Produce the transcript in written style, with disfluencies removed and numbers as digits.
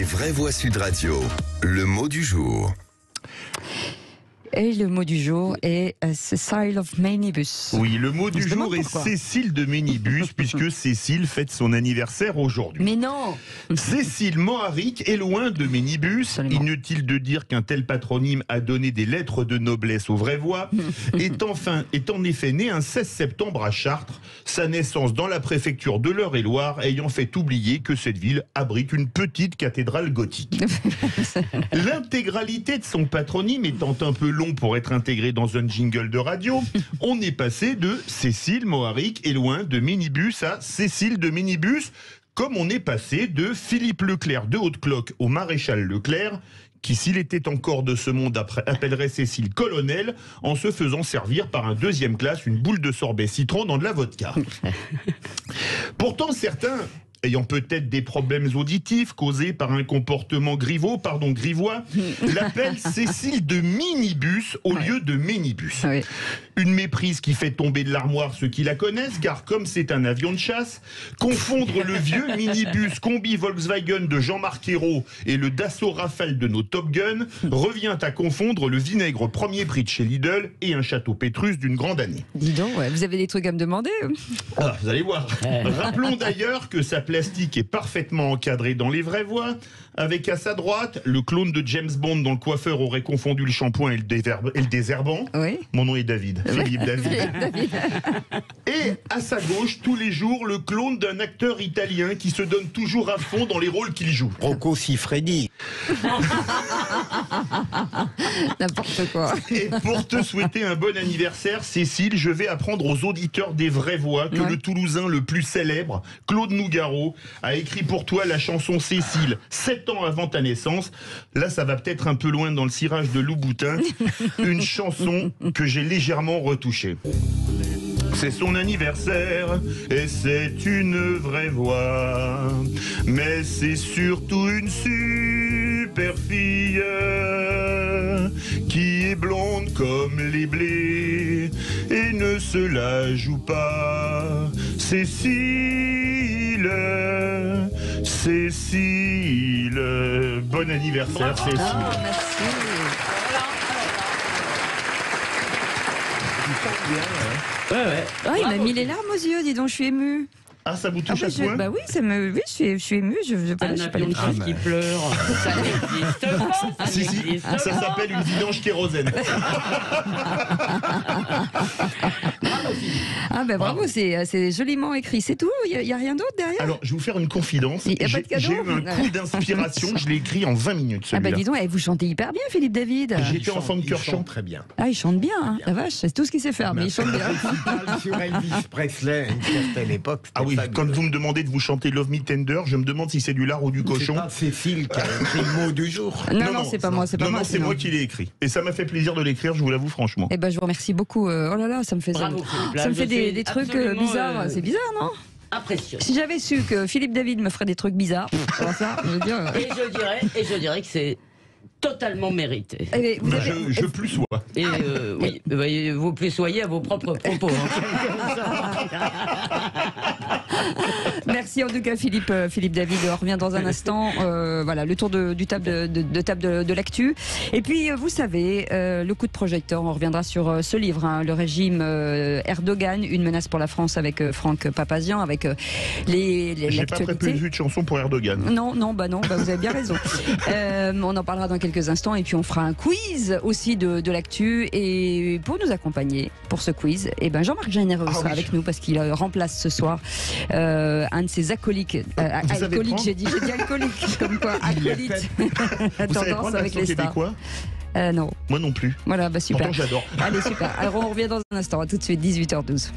vraies voix Sud Radio, le mot du jour. Et le mot du jour est Cécile of Minibus. Oui, le mot du jour est Cécile de Minibus, puisque Cécile fête son anniversaire aujourd'hui. Mais non. Cécile Moharic est loin de Minibus. Absolument. Inutile de dire qu'un tel patronyme a donné des lettres de noblesse aux vraies voix. est en effet née un 16 septembre à Chartres, sa naissance dans la préfecture de l'Eure-et-Loire ayant fait oublier que cette ville abrite une petite cathédrale gothique. L'intégralité de son patronyme étant un peu long pour être intégré dans un jingle de radio, on est passé de Cécile Moharic est loin de Minibus à Cécile de Minibus, comme on est passé de Philippe Leclerc de Haute-Cloque au maréchal Leclerc, qui, s'il était encore de ce monde, appellerait Cécile colonel, en se faisant servir par un deuxième classe une boule de sorbet citron dans de la vodka. Pourtant, certains, ayant peut-être des problèmes auditifs causés par un comportement grivois, l'appellent Cécile de Minibus au lieu de Minibus. Oui. Une méprise qui fait tomber de l'armoire ceux qui la connaissent, car comme c'est un avion de chasse, confondre le vieux minibus combi Volkswagen de Jean-Marc Ayrault et le Dassault Rafale de nos Top Gun revient à confondre le vinaigre premier prix de chez Lidl et un château Pétrus d'une grande année. Dis donc, ouais, vous avez des trucs à me demander? Ah, vous allez voir. Rappelons d'ailleurs que sa plastique est parfaitement encadrée dans les vraies voies, avec à sa droite le clone de James Bond dont le coiffeur aurait confondu le shampoing et le désherbant. Oui. Mon nom est David. Philippe David. Et à sa gauche, tous les jours, le clone d'un acteur italien qui se donne toujours à fond dans les rôles qu'il joue. Rocco Siffredi. N'importe quoi. Et pour te souhaiter un bon anniversaire, Cécile, je vais apprendre aux auditeurs des vraies voix que le Toulousain le plus célèbre, Claude Nougaro, a écrit pour toi la chanson Cécile, 7 ans avant ta naissance. Là, ça va peut-être un peu loin dans le cirage de Louboutin. Une chanson que j'ai légèrement retouchée. C'est son anniversaire et c'est une vraie voix, mais c'est surtout une super fille qui est blonde comme les blés et ne se la joue pas. Cécile, Cécile, bon anniversaire Cécile. Ah, merci. Ah, il m'a mis les larmes aux yeux, dis donc, je suis émue. Ah, ça vous touche à ce point? Bah oui, je suis émue, je suis pas avion de chasse qui pleure, ça n'existe pas. Si, ça s'appelle une vidange kérosène. Ah ben bravo, c'est joliment écrit, c'est tout, il y a rien d'autre derrière? Alors, je vais vous faire une confidence. Il y a pas de cadeau? J'ai eu un coup d'inspiration, je l'ai écrit en 20 minutes, Ah celui-là. bah dis donc, vous chantez hyper bien, Philippe David. J'étais enfant de cœur chant. Très bien. Ah, il chante bien, hein. La vache, c'est tout ce qu'il sait faire, mais il chante bien. Il parle sur Elvis Presley à une certaine époque. Ah oui, fabuleux. quand vous me demandez de vous chanter Love Me Tender, je me demande si c'est du lard ou du C'est cochon. pas Cécile qui a écrit le mot du jour. Non, c'est pas moi, c'est pas Non, moi. c'est moi qui l'ai écrit. Et ça m'a fait plaisir de l'écrire, je vous l'avoue franchement. Eh ben, je vous remercie beaucoup. Oh là là, ça me fait, Bravo, Philippe. ça me fait des trucs Absolument, bizarres. C'est bizarre, non? Impressionnant. Si j'avais su que Philippe David me ferait des trucs bizarres, alors ça, je veux dire. Et je dirais que c'est totalement mérité. Eh bien, vous Mais avez- je plus sois. Et oui, vous plus soyez à vos propres propos. Merci en tout cas Philippe David. On revient dans un instant. Voilà, le tour de table de l'actu. Et puis vous savez, le coup de projecteur, on reviendra sur ce livre, hein, le régime Erdogan, une menace pour la France avec Franck Papazian, avec J'ai pas l'actualité. prévu de chanson pour Erdogan. Non, vous avez bien raison. On en parlera dans quelques instants et puis on fera un quiz aussi de l'actu. Et pour nous accompagner pour ce quiz, Jean-Marc Généreux sera avec nous parce qu'il remplace ce soir un de ses acolytes. Alcoolique, j'ai dit alcoolique, comme quoi acolyte. Vous savez Tendance prendre avec l'accent les stars. québécois? Non. Moi non plus. Voilà, super. Pourtant j'adore. Allez, super. Alors on revient dans un instant. À tout de suite, 18h12.